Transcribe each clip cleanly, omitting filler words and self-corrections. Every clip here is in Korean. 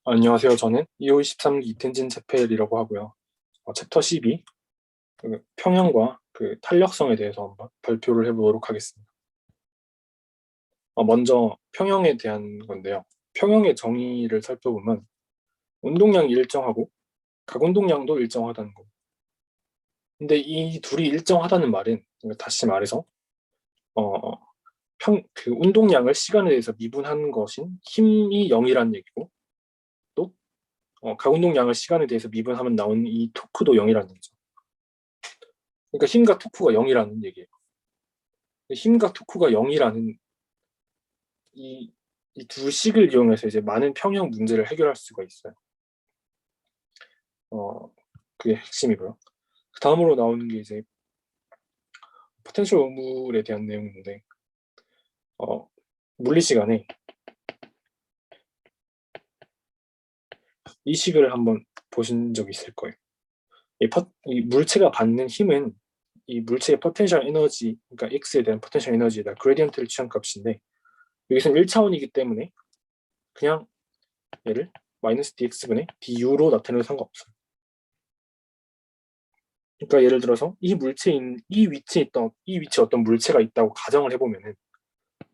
안녕하세요. 저는 2523기 이텐진 제펠이라고 하고요. 챕터 12, 평형과 탄력성에 대해서 한번 발표를 해보도록 하겠습니다. 먼저 평형에 대한 건데요. 평형의 정의를 살펴보면 운동량이 일정하고 각운동량도 일정하다는 거. 근데 이 둘이 일정하다는 말은, 다시 말해서 어, 운동량을 시간에 대해서 미분한 것인 힘이 0이라는 얘기고, 또 각운동량을 시간에 대해서 미분하면 나온 이 토크도 0이라는 얘기죠. 그러니까 힘과 토크가 0이라는 얘기예요. 힘과 토크가 0이라는 이 두 식을 이용해서 이제 많은 평형 문제를 해결할 수가 있어요. 그게 핵심이고요. 그 다음으로 나오는 게 이제 포텐셜 우물에 대한 내용인데, 물리 시간에 이 식을 한번 보신 적 있을 거예요. 이 물체가 받는 힘은 이 물체의 포텐셜 에너지, 그러니까 X에 대한 포텐셜 에너지에다 그레디언트를 취한 값인데, 여기서는 1차원이기 때문에 그냥 얘를 마이너스 dx분의 du로 나타내도 상관없어요. 그러니까 예를 들어서 이 위치에 어떤 물체가 있다고 가정을 해보면은,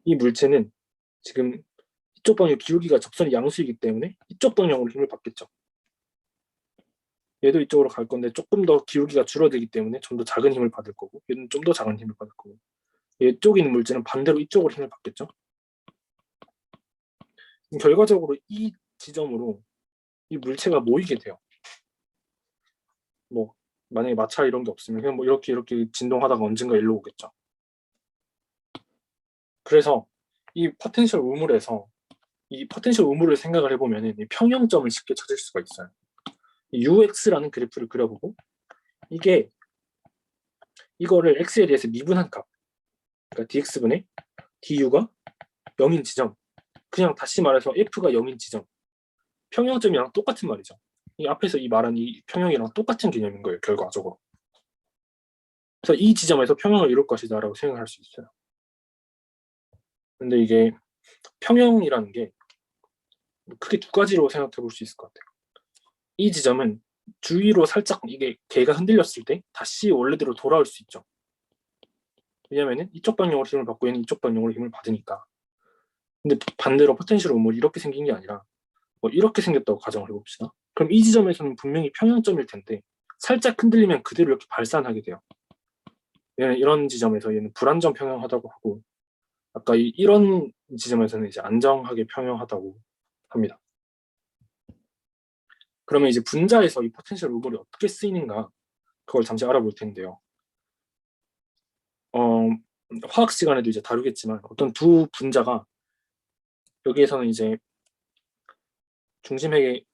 이 물체는 지금 이쪽 방향 기울기가 적선이 양수이기 때문에 이쪽 방향으로 힘을 받겠죠. 얘도 이쪽으로 갈 건데 조금 더 기울기가 줄어들기 때문에 좀 더 작은 힘을 받을 거고, 얘는 좀 더 작은 힘을 받을 거고, 얘쪽에 있는 물체는 반대로 이쪽으로 힘을 받겠죠. 결과적으로 이 지점으로 이 물체가 모이게 돼요. 뭐 만약에 마찰 이런 게 없으면 그냥 뭐 이렇게 진동하다가 언젠가 일로 오겠죠. 그래서 이 포텐셜 우물을 생각을 해보면 이 평형점을 쉽게 찾을 수가 있어요. UX라는 그래프를 그려보고, 이거를 X에 대해서 미분한 값, 그러니까 dx분의 du가 0인 지점, 그냥 다시 말해서 f가 0인 지점, 평형점이랑 똑같은 말이죠. 이 앞에서 이 말한 이 평형이랑 똑같은 개념인 거예요, 결과적으로. 그래서 이 지점에서 평형을 이룰 것이다 라고 생각할 수 있어요. 근데 이게 평형이라는 게 크게 두 가지로 생각해 볼 수 있을 것 같아요. 이 지점은 주위로 살짝 이게 개가 흔들렸을 때 다시 원래대로 돌아올 수 있죠. 왜냐면은 이쪽 방향으로 힘을 받고 얘는 이쪽 방향으로 힘을 받으니까. 근데 반대로 포텐셜 우물이 이렇게 생긴 게 아니라 뭐 이렇게 생겼다고 가정을 해봅시다. 그럼 이 지점에서는 분명히 평형점일 텐데 살짝 흔들리면 그대로 이렇게 발산하게 돼요. 얘는 이런 지점에서 얘는 불안정 평형하다고 하고, 아까 이런 지점에서는 이제 안정하게 평형하다고 합니다. 그러면 이제 분자에서 이 포텐셜 우물이 어떻게 쓰이는가, 그걸 잠시 알아볼 텐데요. 화학 시간에도 이제 다루겠지만 어떤 두 분자가, 여기에서는 이제 중심핵의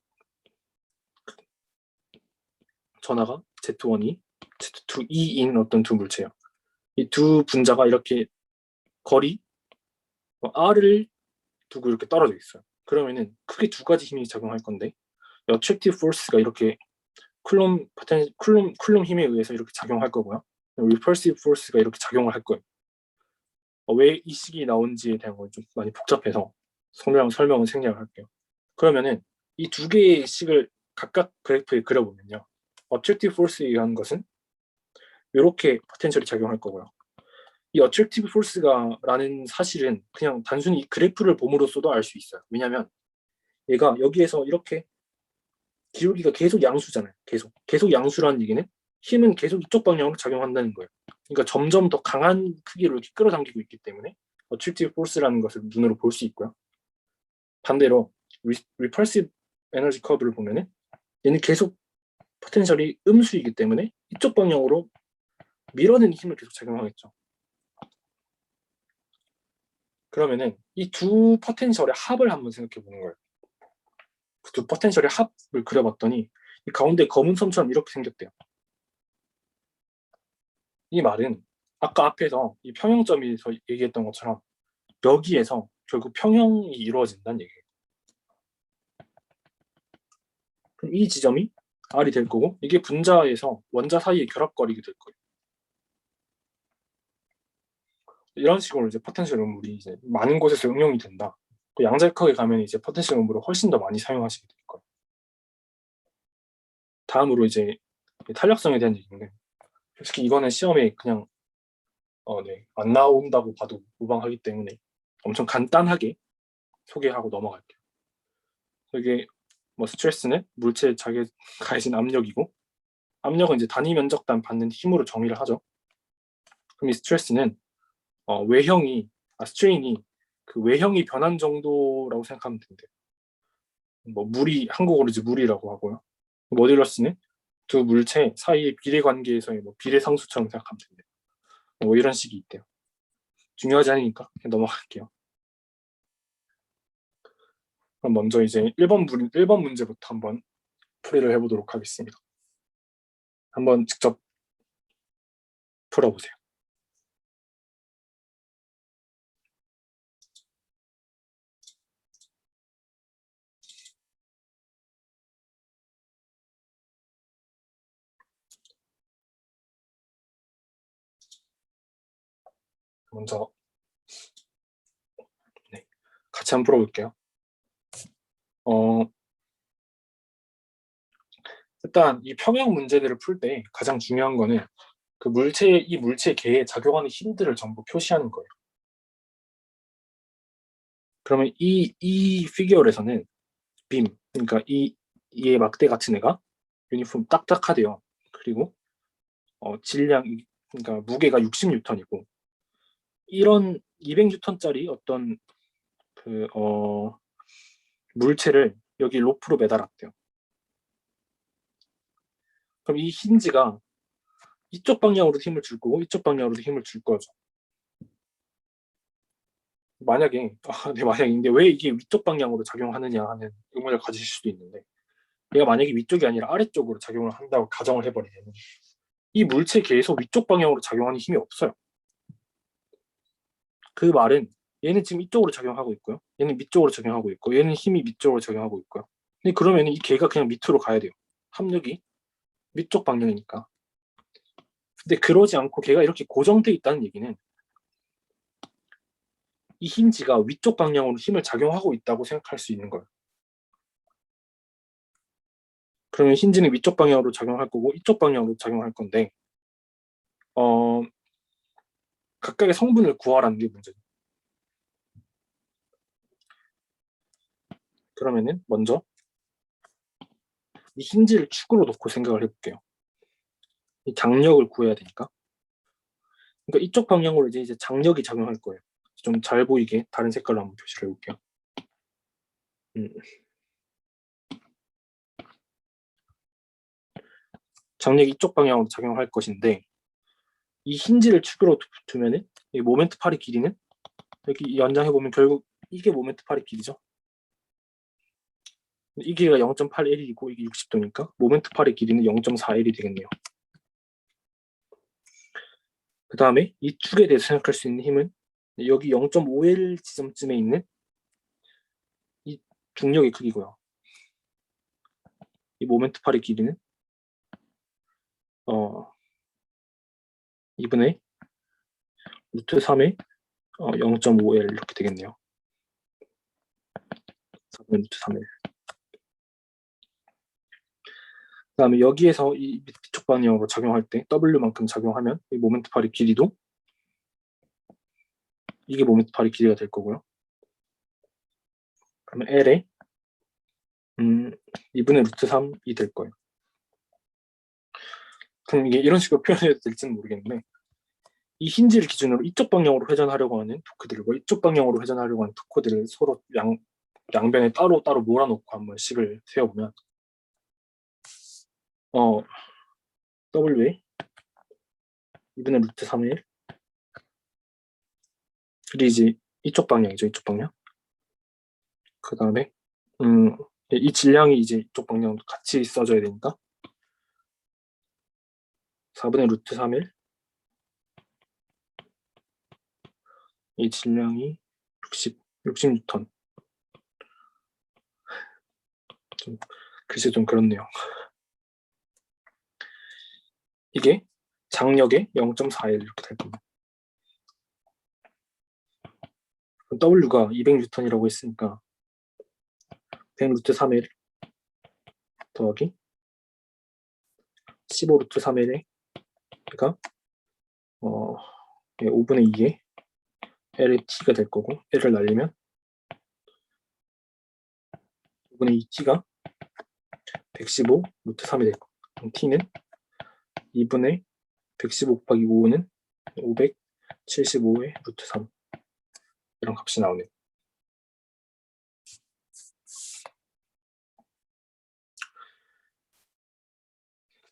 전하가 Z1E, Z2E인 어떤 두 물체예요. 이 두 분자가 이렇게 거리 R을 두고 이렇게 떨어져 있어요. 그러면은 크게 두 가지 힘이 작용할 건데, 어트랙티브 포스가 이렇게 쿨럼 힘에 의해서 이렇게 작용할 거고요. 리펄시브 포스가 이렇게 작용을 할 거예요. 왜 이 식이 나온지에 대한 건 좀 많이 복잡해서 설명은 생략을 할게요. 그러면은 이 두 개의 식을 각각 그래프에 그려보면요, 어트랙티브 포스에 의한 것은 이렇게 포텐셜이 작용할 거고요. 이 어트랙티브 포스가 라는 사실은 그냥 단순히 이 그래프를 봄으로써도 알 수 있어요. 왜냐하면 얘가 여기에서 이렇게 기울기가 계속 양수잖아요. 계속 양수라는 얘기는 힘은 계속 이쪽 방향으로 작용한다는 거예요. 그러니까 점점 더 강한 크기로 이렇게 끌어당기고 있기 때문에 어트랙티브 포스라는 것을 눈으로 볼 수 있고요. 반대로 리펄시브 에너지 커브를 보면은 얘는 계속 포텐셜이 음수이기 때문에 이쪽 방향으로 밀어내는 힘을 계속 작용하겠죠. 그러면은 이 두 포텐셜의 합을 한번 생각해 보는 거예요. 그 두 포텐셜의 합을 그려봤더니 이 가운데 검은 섬처럼 이렇게 생겼대요. 이 말은 아까 앞에서 이 평형점에서 얘기했던 것처럼 여기에서 결국 평형이 이루어진다는 얘기예요. 그럼 이 지점이 R이 될 거고, 이게 분자에서 원자 사이의 결합거리가 될 거예요. 이런 식으로 이제 포텐셜 우물이 이제 많은 곳에서 응용이 된다. 그 양자역학에 가면 이제 포텐셜 공부를 훨씬 더 많이 사용하시게 될 거예요. 다음으로 이제 탄력성에 대한 얘기인데, 솔직히 이거는 시험에 그냥 안 나온다고 봐도 무방하기 때문에 엄청 간단하게 소개하고 넘어갈게요. 이게 뭐 스트레스는 물체에 가해진 압력이고, 압력은 이제 단위 면적당 받는 힘으로 정의를 하죠. 그럼 이 스트레스는 스트레인이 그 외형이 변한 정도라고 생각하면 된대요. 뭐 물이 한국어로 이제 물이라고 하고요. 모듈러스는 두 물체 사이의 비례 관계에서의 뭐 비례 상수처럼 생각하면 된대요. 뭐 이런 식이 있대요. 중요하지 않으니까 그냥 넘어갈게요. 그럼 먼저 이제 1번 문제부터 한번 풀이를 해보도록 하겠습니다. 한번 직접 풀어보세요. 먼저 같이 한번 풀어볼게요. 일단 이 평형 문제들을 풀 때 가장 중요한 거는 이 물체 계에 작용하는 힘들을 전부 표시하는 거예요. 그러면 이 피규어에서는 그러니까 이의 막대 같은 애가 유니폼 딱딱하대요. 그리고 그러니까 무게가 60N이고, 이런 200N짜리 어떤 물체를 여기 로프로 매달았대요. 그럼 이 힌지가 이쪽 방향으로 힘을 줄 거고 이쪽 방향으로도 힘을 줄 거죠. 만약인데 왜 이게 위쪽 방향으로 작용하느냐 하는 의문을 가지실 수도 있는데, 얘가 만약에 위쪽이 아니라 아래쪽으로 작용을 한다고 가정을 해버리면 이 물체 계에서 위쪽 방향으로 작용하는 힘이 없어요. 그 말은 얘는 지금 이쪽으로 작용하고 있고요. 얘는 밑쪽으로 작용하고 있고, 얘는 힘이 밑쪽으로 작용하고 있고요. 근데 그러면 이 개가 그냥 밑으로 가야 돼요. 합력이 밑쪽 방향이니까. 근데 그러지 않고 걔가 이렇게 고정돼 있다는 얘기는 이 힌지가 위쪽 방향으로 힘을 작용하고 있다고 생각할 수 있는 거예요. 그러면 힌지는 위쪽 방향으로 작용할 거고 이쪽 방향으로 작용할 건데, 각각의 성분을 구하라는 게 문제죠. 그러면은 먼저 이 힌지를 축으로 놓고 생각을 해볼게요. 이 장력을 구해야 되니까. 그러니까 이쪽 방향으로 이제 장력이 작용할 거예요. 좀 잘 보이게 다른 색깔로 한번 표시를 해볼게요. 음. 장력이 이쪽 방향으로 작용할 것인데, 이 힌지를 축으로 두면은 이 모멘트 팔의 길이는 여기 연장해 보면 결국 이게 모멘트 팔의 길이죠. 이 길이가 0.81이고 이게 60도니까 모멘트 팔의 길이는 0.41이 되겠네요. 그 다음에 이 축에 대해서 생각할 수 있는 힘은 여기 0.5L 지점쯤에 있는 이 중력의 크기고요. 이 모멘트 팔의 길이는 2분의 루트 3의 0.5L 이렇게 되겠네요. 4분의 루트 3L. 그 다음에 여기에서 이 밑쪽 방향으로 작용할 때 W만큼 작용하면 이 모멘트 팔의 길이도 이게 모멘트 팔의 길이가 될 거고요. 그러면 L에 2분의 루트 3이 될 거예요. 그럼 이게 이런 식으로 표현해도 될지는 모르겠는데, 이 힌지를 기준으로 이쪽 방향으로 회전하려고 하는 토크들과 이쪽 방향으로 회전하려고 하는 토크들을 서로 양변에 따로 몰아놓고 한번 식을 세워보면 W에 2분의 루트 3일 이제 이쪽 방향이죠. 이쪽 방향. 그 다음에 이 질량이 이제 이쪽 방향도 같이 써줘야 되니까 4분의 루트 3일 이 질량이 60N. 글쎄 좀 그렇네요. 이게 장력의 0.41 이렇게 될 겁니다. W가 200N이라고 했으니까 100 루트 3L 더하기 15 루트 3L에 가 5분의 2에 L의 T가 될 거고, L을 날리면 5분의 2T가 115 루트 3이 될 거고, 그럼 T는 2분의 115 곱하기 5는 575의 루트 3, 이런 값이 나오네요.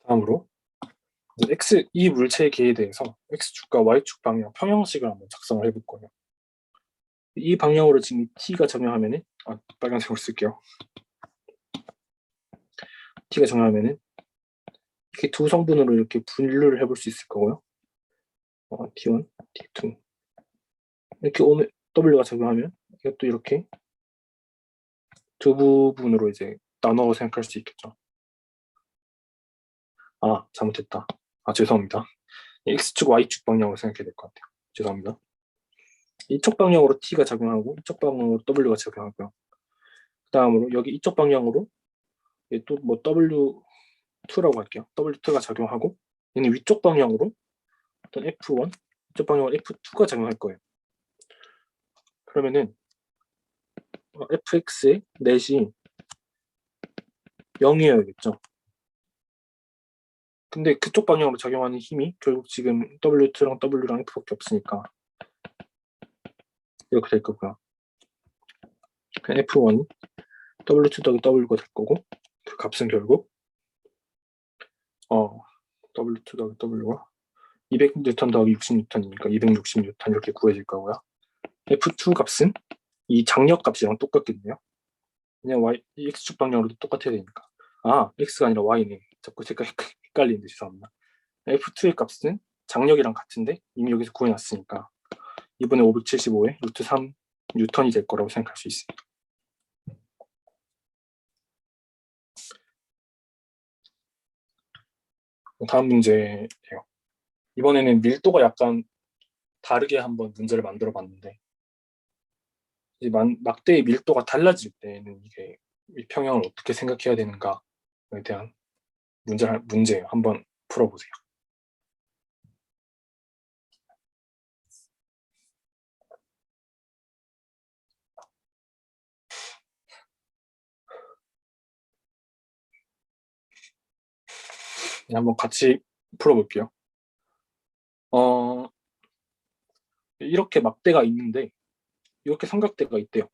다음으로 이 물체의 계에 대해서 X축과 Y축 방향 평형식을 한번 작성을 해볼 거예요. 이 방향으로 지금 T가 적용하면은, 빨간색으로 쓸게요. T가 적용하면은 이렇게 두 성분으로 이렇게 분류를 해볼 수 있을 거고요. T1, T2 이렇게 오면 W가 적용하면 이것도 이렇게 두 부분으로 이제 나눠 생각할 수 있겠죠. 잘못했다. 죄송합니다. X축, Y축 방향으로 생각해야 될 것 같아요. 죄송합니다. 이쪽 방향으로 T가 작용하고 이쪽 방향으로 W가 작용하고요. 그 다음으로 여기 이쪽 방향으로 또 뭐 W2라고 할게요. W2가 작용하고 얘는 위쪽 방향으로 어떤 F1, 이쪽 방향으로 F2가 작용할 거예요. 그러면은 fx의 넷이 0이어야겠죠. 근데 그쪽 방향으로 작용하는 힘이 결국 지금 W2랑 W랑 F밖에 없으니까 이렇게 될 거고요. 그냥 F1이 W2 더하기 W가 될 거고, 그 값은 결국 W2 더하기 W가 200N 더하기 60N이니까 260N 이렇게 구해질 거고요. F2 값은 이 장력 값이랑 똑같겠네요. 그냥 X축 방향으로도 똑같아야 되니까. X가 아니라 Y네. 자꾸 제가 헷갈리는데 죄송합니다. F2의 값은 장력이랑 같은데 이미 여기서 구해놨으니까 2분의 575에 루트 3 뉴턴이 될 거라고 생각할 수 있습니다. 다음 문제예요. 이번에는 밀도가 약간 다르게 한번 문제를 만들어 봤는데, 이제 막대의 밀도가 달라질 때는 이게 이 평형을 어떻게 생각해야 되는가에 대한 문제예요. 한번 풀어보세요. 한번 같이 풀어볼게요. 이렇게 막대가 있는데 이렇게 삼각대가 있대요.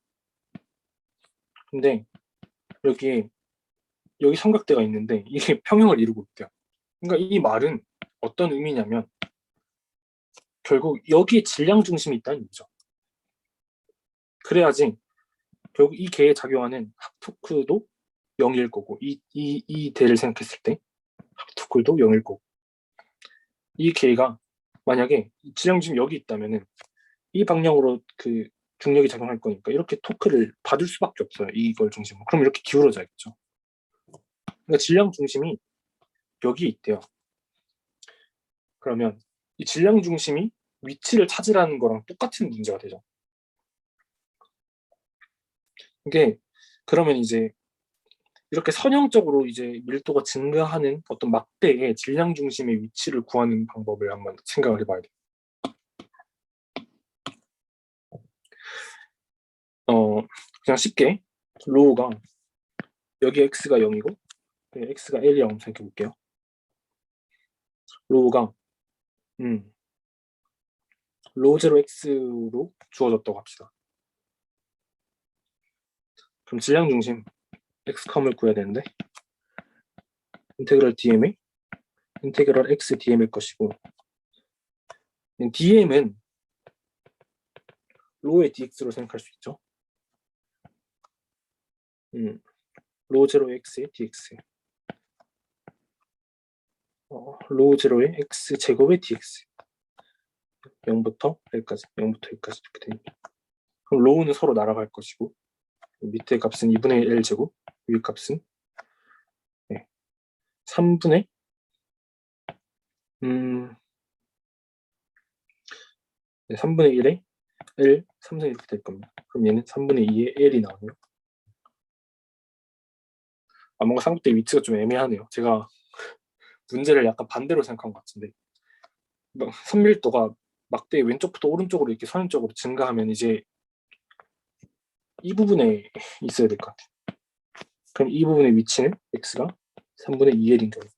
근데 여기 삼각대가 있는데 이게 평형을 이루고 있대요. 그러니까 이 말은 어떤 의미냐면 결국 여기에 질량 중심이 있다는 얘기죠. 그래야지 결국 이 개에 작용하는 합토크도 0일 거고, 이 대를 생각했을 때 합토크도 0일 거고, 이 개가 만약에 질량 중심이 여기 있다면은 이 방향으로 그 중력이 작용할 거니까 이렇게 토크를 받을 수밖에 없어요. 이걸 중심으로. 그럼 이렇게 기울어져야겠죠. 그러니까 질량 중심이 여기 있대요. 그러면 이 질량 중심이 위치를 찾으라는 거랑 똑같은 문제가 되죠. 이게 그러면 이제 이렇게 선형적으로 이제 밀도가 증가하는 어떤 막대의 질량 중심의 위치를 구하는 방법을 한번 생각을 해봐야 돼요. 그냥 쉽게 로우가 여기 x가 0이고 x가 L이라고 생각해 볼게요. 로우가 로우 제로 x로 주어졌다고 합시다. 그럼 질량 중심 x 컴을 구해야 되는데 인테그럴 dm의 인테그럴 x dm일 것이고, dm은 로우의 dx로 생각할 수 있죠. 로우 제로 x의 dx, 로우 제로의 x 제곱의 dx, 0부터 L까지, 0부터 L까지 이렇게 됩니다. 그럼 로우는 서로 날아갈 것이고, 밑에 값은 2분의 1 제곱, 위 값은 3분의 3분의 1의 L 3승 이렇게 될 겁니다. 그럼 얘는 3분의 2의 L이 나오네요. 뭔가 삼각대 위치가 좀 애매하네요. 제가 문제를 약간 반대로 생각한 것 같은데, 선밀도가 막대 왼쪽부터 오른쪽으로 이렇게 선형적으로 증가하면 이제 이 부분에 있어야 될 것 같아요. 그럼 이 부분의 위치는 x가 3분의 2L인 거예요.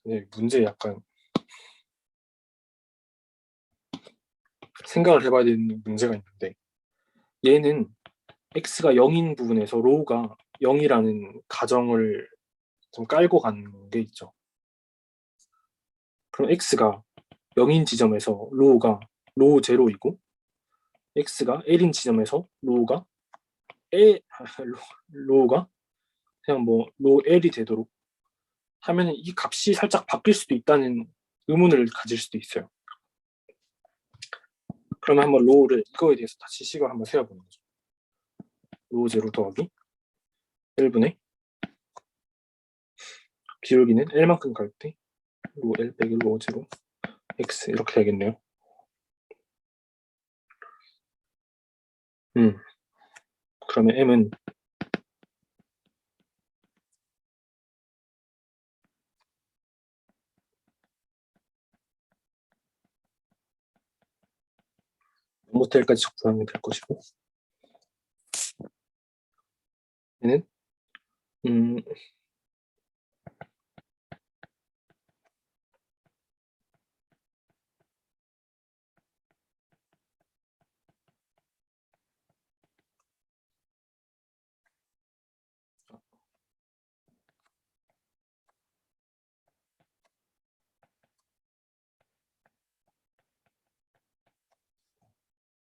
네, 문제 약간 생각을 해봐야 되는 문제가 있는데, 얘는 x가 0인 부분에서 로우가 0이라는 가정을 좀 깔고 가는 게 있죠. 그럼 x가 0인 지점에서 로우가 로우 제로이고, x가 L인 지점에서 로우가 로우가 그냥 뭐 로 L이 되도록 하면 이 값이 살짝 바뀔 수도 있다는 의문을 가질 수도 있어요. 그러면 한번 로우를 이거에 대해서 다시 식을 한번 세워보는 거죠. 로우 제로 더하기 1분의 기울기는 L만큼 갈 때 로우 L 빼기 로우 제로 X 이렇게 되겠네요. 그러면 M은 모텔까지 적분하면 될 것이고, 얘는 음,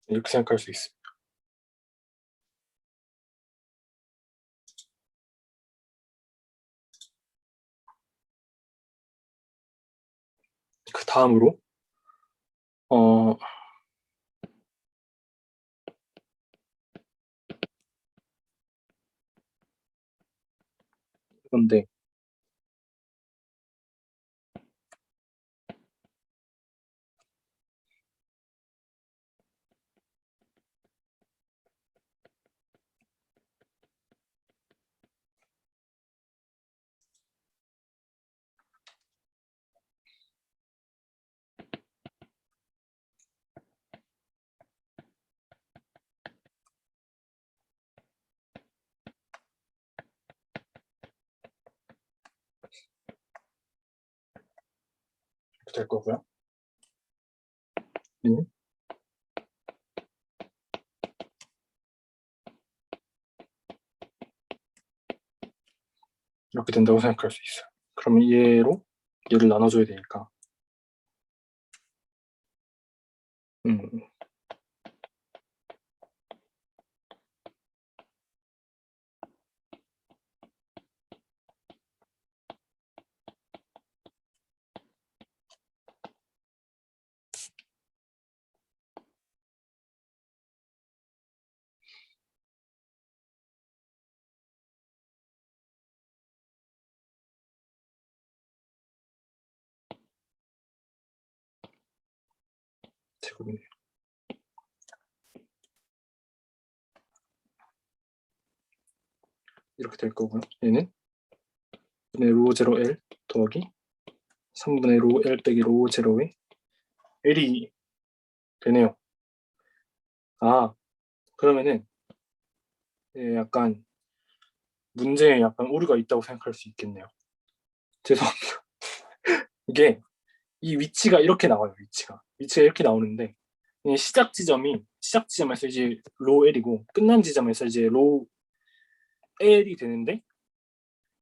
이렇게 생각할 수 있습니다. 그 다음으로 어, 그런데 이렇게 될 거고요. 얘는 이렇게 된다고 생각할 수 있어요. 그러면 얘로 얘를 나눠줘야 되니까 음, 제곱이네요. 이렇게 될 거고요. 얘는 3분의 로우 제로 L 더하기 3분의 로우 L 빼기 로우 제로의 L이 되네요. 그러면은 약간 문제에 약간 오류가 있다고 생각할 수 있겠네요. 죄송합니다. 이게 이 위치가 이렇게 나와요. 위치가 이렇게 나오는데 시작 지점에서 이제 로우 L이고 끝난 지점에서 이제 로우 L이 되는데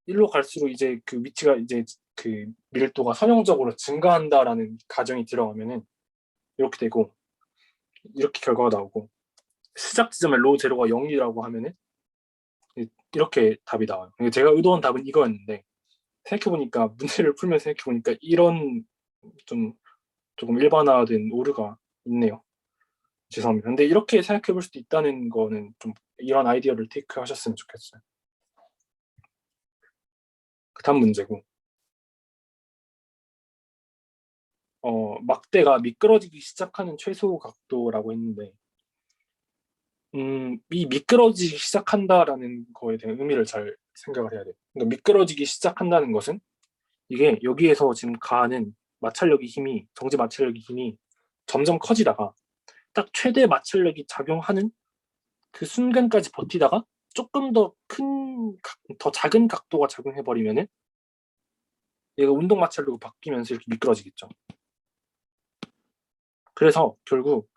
일로 갈수록 이제 그 위치가 이제 그 밀도가 선형적으로 증가한다라는 가정이 들어가면은 이렇게 되고 이렇게 결과가 나오고, 시작 지점에 로우 제로가 0이라고 하면은 이렇게 답이 나와요. 제가 의도한 답은 이거였는데 생각해보니까 문제를 풀면서 생각해보니까 이런 좀 조금 일반화된 오류가 있네요. 죄송합니다. 근데 이렇게 생각해볼 수도 있다는 거는 좀 이런 아이디어를 테이크하셨으면 좋겠어요. 그 다음 문제고, 막대가 미끄러지기 시작하는 최소 각도라고 했는데, 이 미끄러지기 시작한다라는 거에 대한 의미를 잘 생각을 해야 돼요. 그러니까 미끄러지기 시작한다는 것은 이게 여기에서 지금 가하는 마찰력의 힘이, 정지 마찰력의 힘이 점점 커지다가 딱 최대 마찰력이 작용하는 그 순간까지 버티다가 조금 더 더 작은 각도가 작용해버리면은 얘가 운동 마찰력으로 바뀌면서 이렇게 미끄러지겠죠. 그래서 결국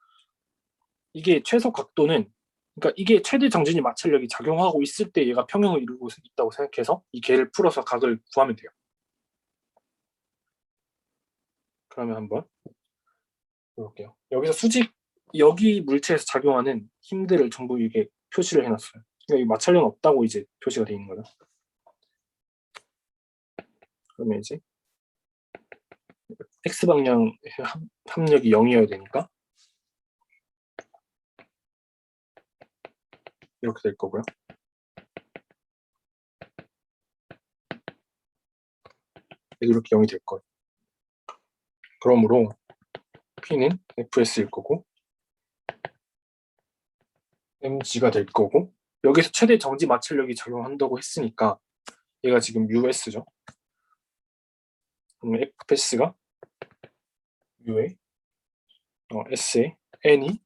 이게 최소 각도는, 그러니까 이게 최대 정진이 마찰력이 작용하고 있을 때 얘가 평형을 이루고 있다고 생각해서 이 개를 풀어서 각을 구하면 돼요. 그러면 한번 볼게요. 여기서 여기 물체에서 작용하는 힘들을 전부 이게 표시를 해놨어요. 그러니까 이 마찰력은 없다고 이제 표시가 되어 있는 거죠. 그러면 이제 x방향 합력이 0이어야 되니까 이렇게 될 거고요. 이렇게 0이 될 거예요. 그러므로 P는 FS일 거고 mg가 될 거고, 여기서 최대 정지 마찰력이 작용한다고 했으니까 얘가 지금 US죠. 그러면 FS가 U에 S에 N이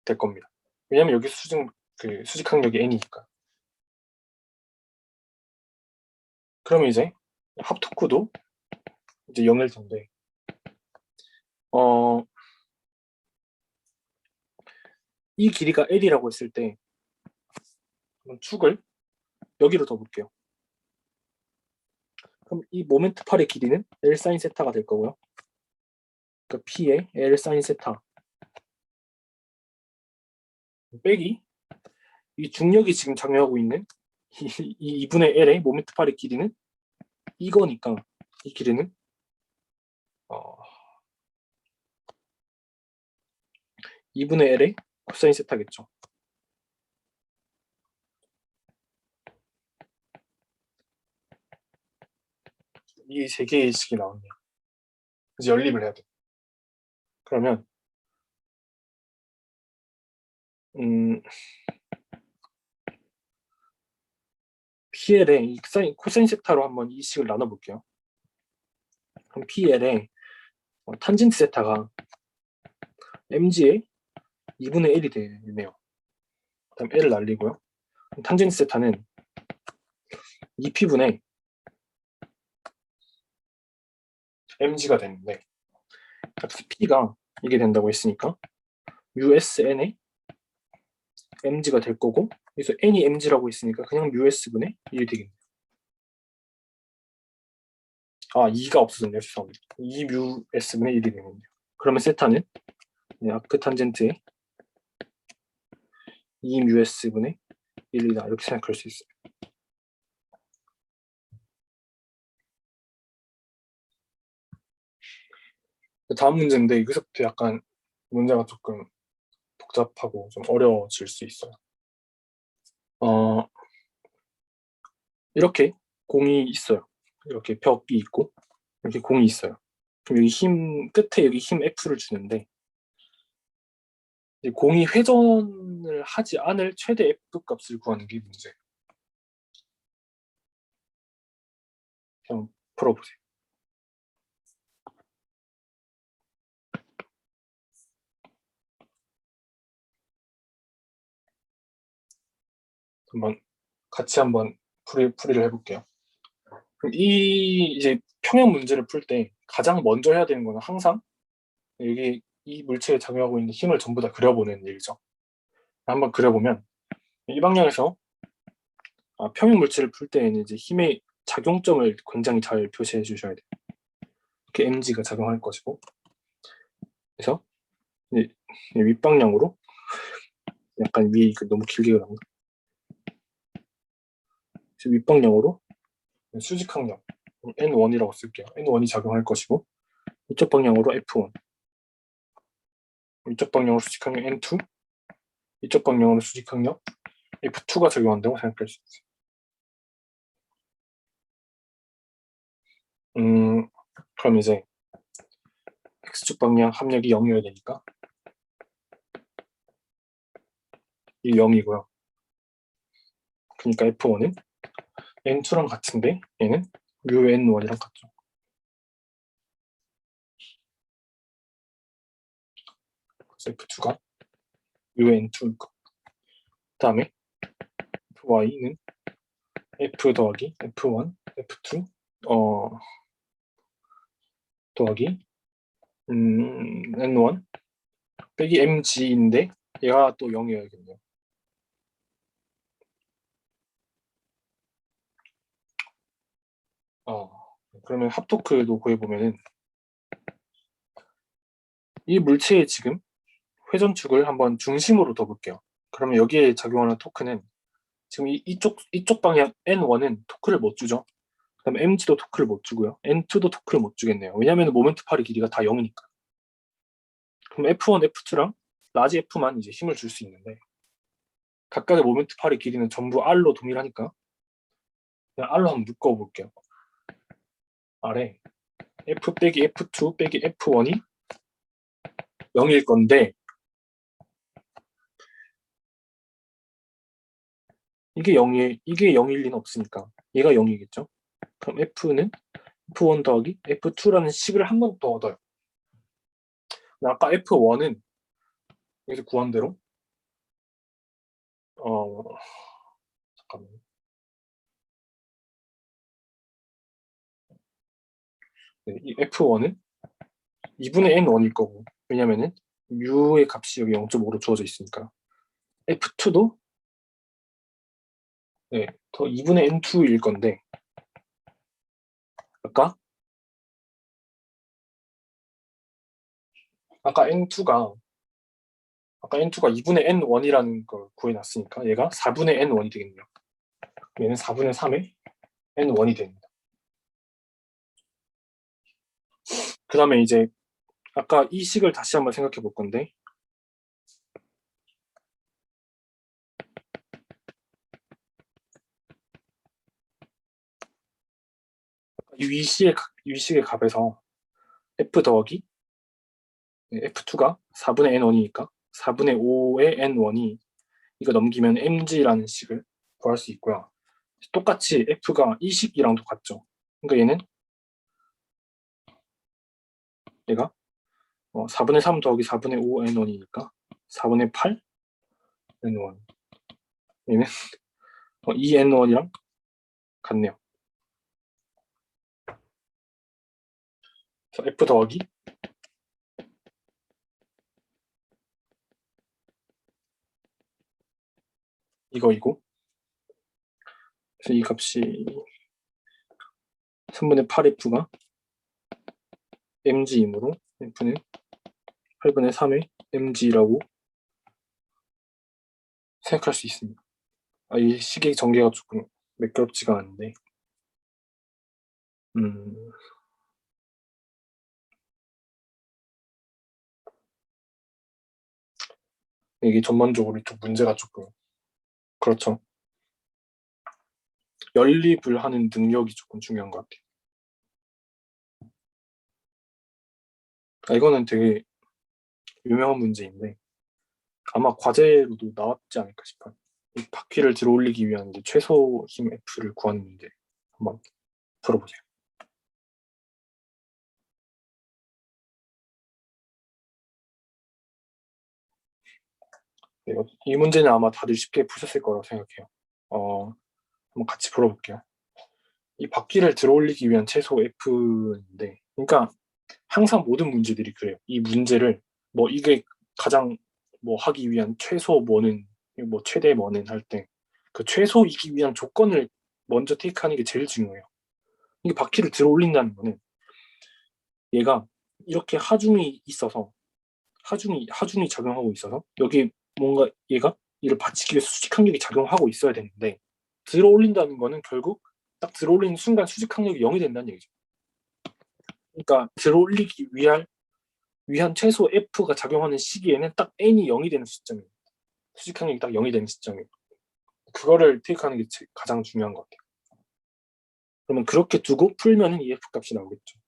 될 겁니다. 왜냐면 여기 수직항력이 N이니까. 그러면 이제 합토크도 이제 0일 텐데, 이 길이가 L이라고 했을 때 축을 여기로 더 볼게요. 그럼 이 모멘트 팔의 길이는 L 사인 세타가 될 거고요. 그러니까 P의 L 사인 세타 빼기 이 중력이 지금 작용하고 있는 이 2분의 L의 모멘트 팔의 길이는 이거니까 이 길이는 2분의 L의 코사인 세타겠죠. 이 세 개의 식이 나오네요. 이제 연립을 해야 돼. 그러면 PL의 이 코사인 세타로 한번 이 식을 나눠볼게요. 그럼 PL의 탄젠트 세타가 mg의 2분의 1이 되네요. 그다음 L을 날리고요. 탄젠트 세타는 2P분의 mg가 되는데, P가 이게 된다고 했으니까 USN의 mg가 될 거고, 그래서 n이 mg라고 했으니까 그냥 US분의 1이 되겠네요. 2가 없어졌네요. 죄송합니다. 2US분의 1이 되겠네요. 그러면 세타는 아크 탄젠트의 2US분의 1이다. 이렇게 생각할 수 있어요. 다음 문제인데 여기서부터 약간 문제가 조금 복잡하고 좀 어려워질 수 있어요. 이렇게 공이 있어요. 이렇게 벽이 있고 이렇게 공이 있어요. 그럼 여기 끝에 여기 힘 F를 주는데, 공이 회전을 하지 않을 최대 F 값을 구하는 게 문제예요. 그냥 풀어보세요. 같이 한번 풀이를 해볼게요. 그럼 이제 평형 문제를 풀 때 가장 먼저 해야 되는 거는 항상 여기 이 물체에 작용하고 있는 힘을 전부 다 그려보는 일이죠. 한번 그려보면 이 방향에서 평형 물체를 풀 때에는 이제 힘의 작용점을 굉장히 잘 표시해 주셔야 돼요. 이렇게 mg가 작용할 것이고, 그래서 윗방향으로 약간 위 너무 길게 나온다. 윗방향으로 수직항력 N1이라고 쓸게요. N1이 작용할 것이고, 이쪽 방향으로 F1, 이쪽 방향으로 수직항력 N2, 이쪽 방향으로 수직항력 F2가 작용한다고 생각할 수 있어요. 그럼 이제 X축 방향 합력이 0이어야 되니까 이 0이고요. 그러니까 F1은 N2랑 같은데 얘는 UN1이랑 같죠. 그래서 F2가 UN2일 거. 그 다음에 Y는 F 더하기 F1, F2 어 더하기 N1 빼기 MG인데 얘가 또 0이어야겠네요. 그러면 합토크도 구해보면은 이 물체의 지금 회전축을 한번 중심으로 둬볼게요. 그러면 여기에 작용하는 토크는 지금 이쪽 방향 N1은 토크를 못 주죠. 그다음에 MG도 토크를 못 주고요. N2도 토크를 못 주겠네요. 왜냐하면 모멘트 팔의 길이가 다 0이니까. 그럼 F1, F2랑 라지 F만 이제 힘을 줄 수 있는데 각각의 모멘트 팔의 길이는 전부 R로 동일하니까 그냥 R로 한번 묶어볼게요. R에 F 빼기 F2 빼기 F1이 0일 건데 이게 0일 리는 없으니까 얘가 0이겠죠. 그럼 F는 F1 더하기 F2라는 식을 한 번 더 얻어요. 아까 F1은 여기서 구한 대로 잠깐만요. 네, 이 F1은 2분의 N1일 거고 왜냐면은 U의 값이 여기 0.5로 주어져 있으니까 F2도 네, 더 2분의 N2일 건데 아까 아까 N2가 아까 N2가 2분의 N1이라는 걸 구해놨으니까 얘가 4분의 N1이 되겠네요. 얘는 4분의 3의 N1이 됩니다. 그 다음에 이제 아까 이 식을 다시 한번 생각해 볼 건데 이 위식의 값에서 F 더하기 F2가 4분의 N1이니까 4분의 5의 N1이 이거 넘기면 MG라는 식을 구할 수 있고요. 똑같이 F가 이 식이랑 똑같죠. 그러니까 얘가 4분의 3 더하기 4분의 5 N1이니까 4분의 8 N1 얘는 2 N1이랑 같네요. 그래서 F 더하기 이거이고 그래서 이 값이 3분의 8F가 MG이므로 F는 8분의 3의 MG라고 생각할 수 있습니다. 이 식의 전개가 조금 매끄럽지가 않은데 음, 이게 전반적으로 좀 문제가 조금 그렇죠. 연립을 하는 능력이 조금 중요한 것 같아요. 이거는 되게 유명한 문제인데 아마 과제로도 나왔지 않을까 싶어요. 이 바퀴를 들어 올리기 위한 이제 최소 힘 F를 구하는 문제 한번 들어보세요. 이 문제는 아마 다들 쉽게 푸셨을 거라고 생각해요. 한번 같이 풀어볼게요. 이 바퀴를 들어 올리기 위한 최소 F인데, 그러니까 항상 모든 문제들이 그래요. 이 문제를 뭐 이게 가장 뭐 하기 위한 최소 뭐는 뭐 최대 뭐는 할 때 그 최소이기 위한 조건을 먼저 테이크하는 게 제일 중요해요. 이게 바퀴를 들어 올린다는 거는 얘가 이렇게 하중이 있어서 하중이 작용하고 있어서 여기 뭔가 얘가 이를 받치기 위해서 수직 항력이 작용하고 있어야 되는데 들어 올린다는 거는 결국 딱 들어 올리는 순간 수직 항력이 0이 된다는 얘기죠. 그러니까 들어 올리기 위한 최소 F가 작용하는 시기에는 딱 N이 0이 되는 시점이에요. 수직 항력이 딱 0이 되는 시점이에요. 그거를 테이크하는 게 가장 중요한 것 같아요. 그러면 그렇게 두고 풀면은 EF 값이 나오겠죠.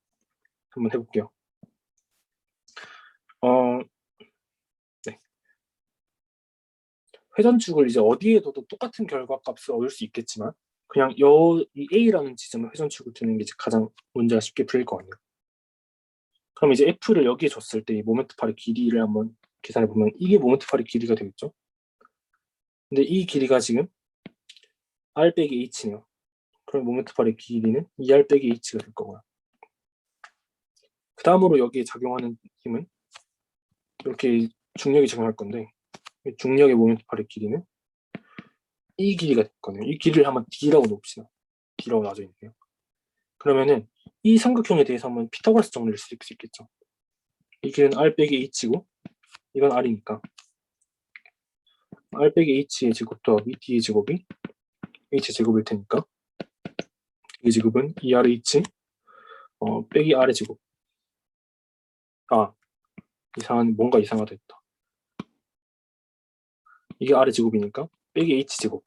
한번 해볼게요. 네. 회전축을 이제 어디에 둬도 똑같은 결과값을 얻을 수 있겠지만 그냥 이 A라는 지점에 회전축을 두는 게 이제 가장 문제가 쉽게 풀릴 거 아니에요. 그럼 이제 F를 여기에 줬을 때 이 모멘트 팔의 길이를 한번 계산해 보면 이게 모멘트 팔의 길이가 되겠죠. 근데 이 길이가 지금 R 빼기 H네요. 그럼 모멘트 팔의 길이는 2R 빼기 H가 될 거고요. 그 다음으로 여기에 작용하는 힘은 이렇게 중력이 작용할 건데 중력의 모멘트 팔의 길이는 이 길이가 될 거네요. 이 길이를 한번 D라고 놓읍시다. D라고 놔져 있네요. 그러면은 이 삼각형에 대해서 한번 피타고라스 정리를 쓸 수 있겠죠. 이 길은 R 빼기 H고 이건 R이니까 R 빼기 H의 제곱 더하기 D의 제곱이 H 제곱일 테니까 이 제곱은 2RH 빼기 R의 제곱. 뭔가 이상하다 했다. 이게 R의 제곱이니까 빼기 H 제곱.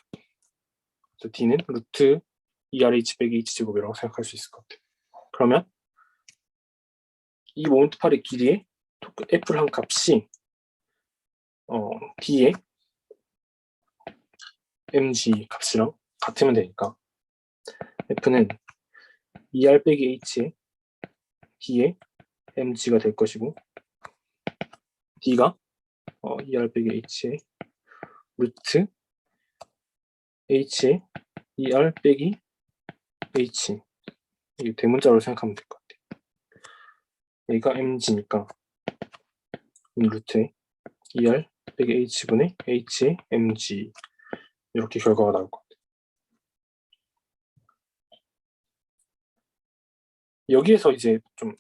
그래서 D는 루트 2RH 빼기 H 제곱이라고 생각할 수 있을 것 같아요. 그러면 이 모멘트 팔의 길이에 F를 한 값이 D의 mg 값이랑 같으면 되니까 F는 2R 빼기 H의 D의 mg가 될 것이고 D가 2R 빼기 H의 루트 H의 2R 빼기 H 이게 대문자로 생각하면 될 것 같아요. 여기가 mg니까 루트에 2R 빼기 H분의 H의 mg 이렇게 결과가 나올 것 같아요. 여기에서 이제 좀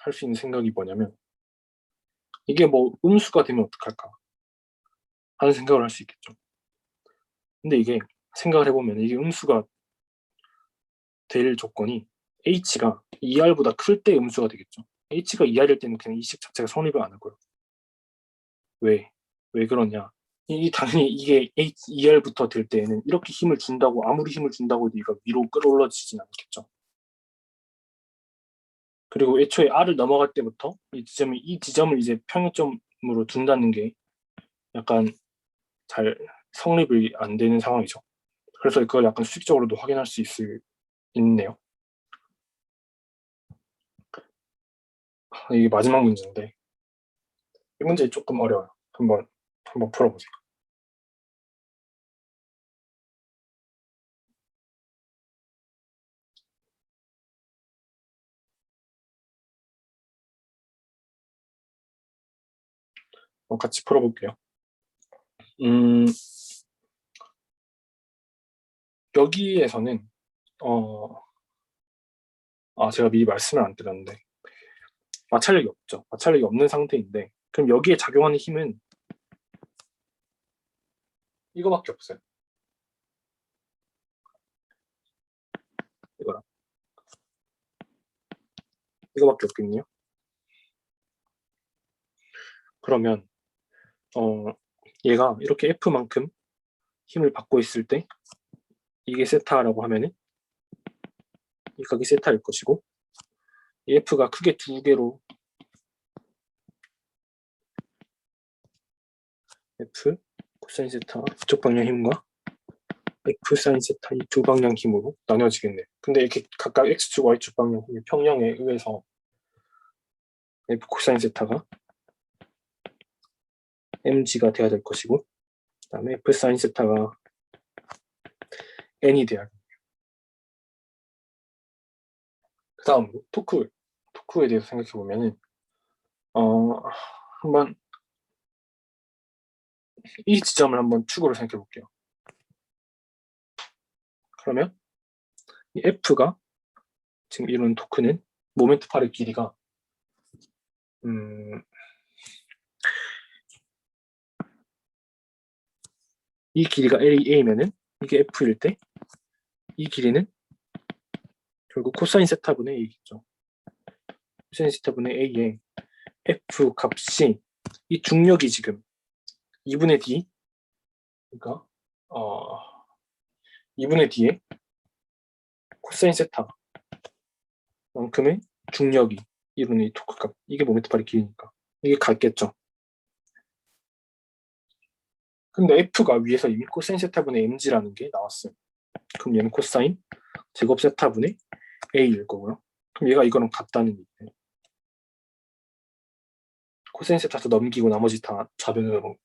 할 수 있는 생각이 뭐냐면 이게 뭐 음수가 되면 어떡할까 하는 생각을 할 수 있겠죠. 근데 이게 생각을 해보면 이게 음수가 될 조건이 h가 2r보다 클 때 음수가 되겠죠. h가 2r일 때는 그냥 이 식 자체가 성립을 안 하고요. 왜? 왜 그러냐? 당연히 이게 2r부터 될 때에는 이렇게 힘을 준다고 아무리 힘을 준다고 해도 이가 위로 끌어올라지진 않겠죠. 그리고 애초에 r을 넘어갈 때부터 이 지점을 이제 평행점으로 둔다는 게 약간 잘 성립이 안 되는 상황이죠. 그래서 그걸 약간 수직적으로도 확인할 수 있네요. 이게 마지막 문제인데 이 문제 조금 어려워요. 한번 풀어보세요. 같이 풀어볼게요. 여기에서는 제가 미리 말씀을 안 드렸는데 마찰력이 없죠. 마찰력이 없는 상태인데 그럼 여기에 작용하는 힘은 이거밖에 없어요. 이거랑 이거밖에 없겠네요. 그러면 얘가 이렇게 F만큼 힘을 받고 있을 때 이게 세타라고 하면은 이 각이 세타일 것이고 이 F가 크게 두 개로 F 코사인 세타 이쪽 방향 힘과 F 사인 세타 이 두 방향 힘으로 나뉘어지겠네요. 근데 이렇게 각각 X축, Y축 방향 힘의 평형에 의해서 F 코사인 세타가 mg가 돼야 될 것이고 그 다음에 F 사인 세타가 n이 돼야 돼요. 그 다음으로 토크에 대해서 생각해 보면은 한번 이 지점을 한번 축으로 생각해 볼게요. 그러면 이 F가 지금 이런 토크는 모멘트 팔의 길이가 이 길이가 A면은 이게 F일 때 이 길이는 결국 코사인 세타분의 A겠죠. 코사인 세타분의 A의 F 값이 이 중력이 지금 2분의 D 그러니까 2분의 D에 코사인 세타 만큼의 중력이 2분의 2 토크값. 이게 모멘트발이 길이니까. 이게 같겠죠. 근데 F가 위에서 이미 코사인 세타분의 mg라는 게 나왔어요. 그럼 얘는 코사인 제곱 세타분의 a일 거고요. 그럼 얘가 이거랑 같다는 얘기예요. 코사인 세타도 넘기고 나머지 다 좌변으로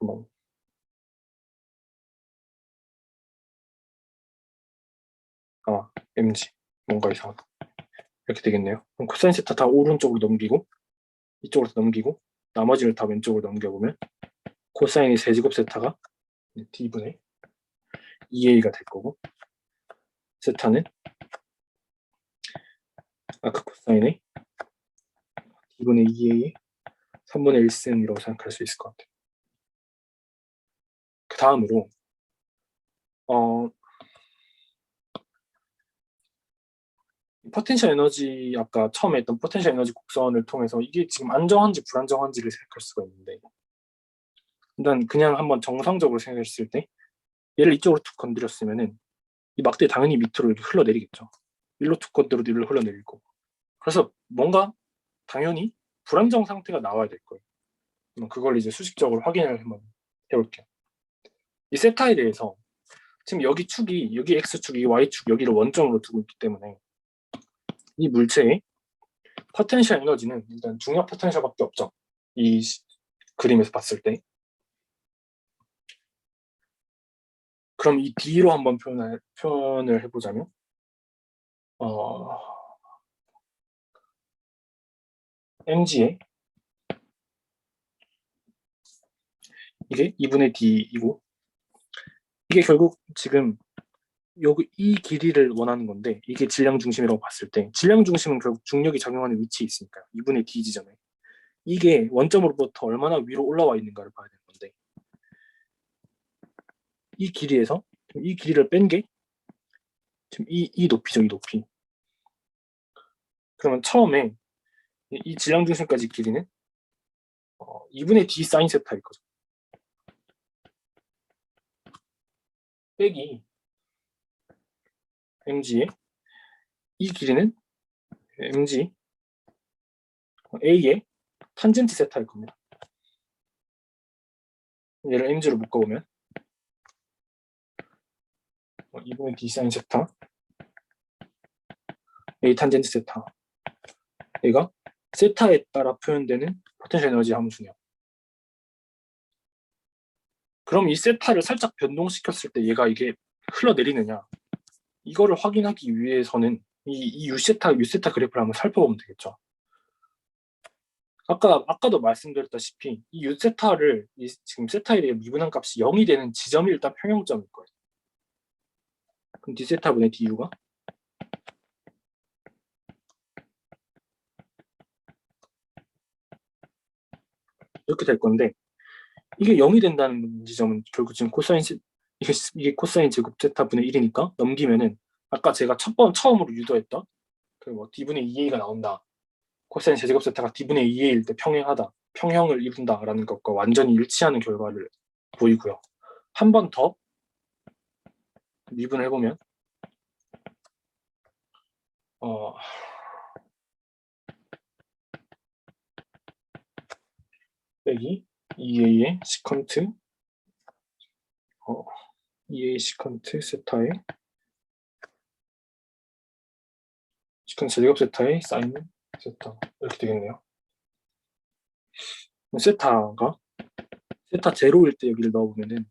한번 mg 뭔가 이상하다. 이렇게 되겠네요. 그럼 코사인 세타 다 오른쪽으로 넘기고 이쪽으로 넘기고 나머지를 다 왼쪽으로 넘겨보면 코사인의 세제곱 세타가 d분의 2a가 될 거고 세타는 아까 코사인의 d분의 2a의 3분의 1승이라고 생각할 수 있을 것 같아요. 그 다음으로 포텐셜 에너지 아까 처음에 했던 포텐셜 에너지 곡선을 통해서 이게 지금 안정한지 불안정한지를 생각할 수가 있는데 일단 그냥 한번 정상적으로 생각했을 때 얘를 이쪽으로 툭 건드렸으면은 이 막대 당연히 밑으로 이렇게 흘러내리겠죠. 일로 툭 건드려도 일로 흘러내릴 거고. 그래서 뭔가 당연히 불안정 상태가 나와야 될 거예요. 그걸 이제 수식적으로 확인을 한번 해볼게요. 이 세타에 대해서 지금 여기 축이 여기 x축, 이 y축 여기를 원점으로 두고 있기 때문에 이 물체의 포텐셜 에너지는 일단 중력 포텐셜밖에 없죠. 이 그림에서 봤을 때. 그럼 이 D로 한번 표현을 해보자면 mg에 이게 2분의 D이고 이게 결국 지금 여기 이 길이를 원하는 건데 이게 질량 중심이라고 봤을 때 질량 중심은 결국 중력이 작용하는 위치에 있으니까요. 2분의 D 지점에 이게 원점으로부터 얼마나 위로 올라와 있는가를 봐야 되는 건데 이 길이에서 이 길이를 뺀 게 지금 이 높이죠. 이 높이. 그러면 처음에 이 질량 중심까지 길이는 2분의 D 사인 세타일 거죠. 빼기 mg의 이 길이는 mg a의 탄젠트 세타일 겁니다. 얘를 mg로 묶어보면 2분의 D 사인 세타 a 탄젠트 세타 얘가 세타에 따라 표현되는 포텐셜 에너지 함수네요. 그럼 이 세타를 살짝 변동시켰을 때 얘가 이게 흘러내리느냐 이거를 확인하기 위해서는 이 U세타 그래프를 한번 살펴보면 되겠죠. 아까도 말씀드렸다시피 이 U세타를 지금 세타에 대해 미분한 값이 0이 되는 지점이 일단 평형점일 거예요. 그럼 D세타분의 DU가 이렇게 될 건데 이게 0이 된다는 지점은 결국 지금 이게 코사인 제곱 세타분의 1이니까 넘기면은 아까 제가 처음으로 유도했던 그 뭐 D분의 2A가 나온다. 코사인 제곱 세타가 D분의 2A일 때 평행하다. 평형을 이룬다라는 것과 완전히 일치하는 결과를 보이고요. 한 번 더 미분을 해보면 빼기 2A의 시컨트 2A 시컨트 세타의 시컨트 제곱 세타의 사인 세타 이렇게 되겠네요. 세타가 세타 제로일 때 여기를 넣어보면은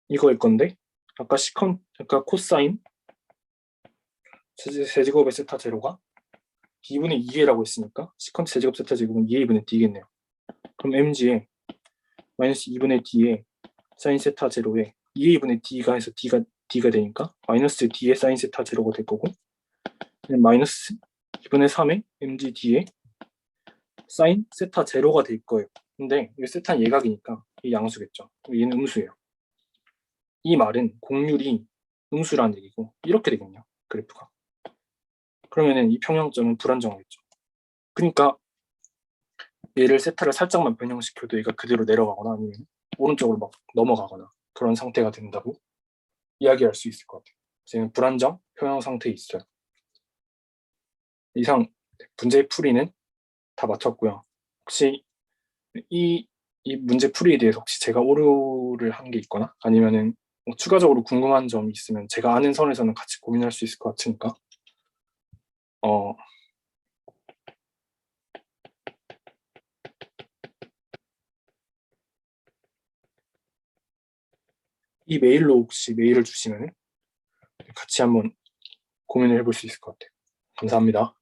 이거일 건데 아까 코사인 세제곱의 세타 제로가 D분의 2A라고 했으니까 시컨트 세제곱 세타 제곱은 2A분의 D겠네요. 그럼 mg에 마이너스 2분의 D에 사인 세타 제로에 2A분의 D가 해서 D가 되니까 마이너스 D의 사인 세타 제로가 될 거고 마이너스 2분의 3의 mg D에 사인 세타 제로가 될 거예요. 근데 이 세타는 예각이니까 이 양수겠죠. 얘는 음수예요. 이 말은 곡률이 음수라는 얘기고 이렇게 되겠네요. 그래프가. 그러면은 이 평형점은 불안정하겠죠. 그러니까 얘를 세타를 살짝만 변형시켜도 얘가 그대로 내려가거나 아니면 오른쪽으로 막 넘어가거나 그런 상태가 된다고 이야기할 수 있을 것 같아요. 지금 불안정 평형 상태에 있어요. 이상 문제 풀이는 다 마쳤고요. 혹시 이, 이 문제 풀이에 대해서 혹시 제가 오류를 한 게 있거나 아니면은 뭐 추가적으로 궁금한 점이 있으면 제가 아는 선에서는 같이 고민할 수 있을 것 같으니까 어, 이 메일로 혹시 메일을 주시면 같이 한번 고민을 해볼 수 있을 것 같아요. 감사합니다.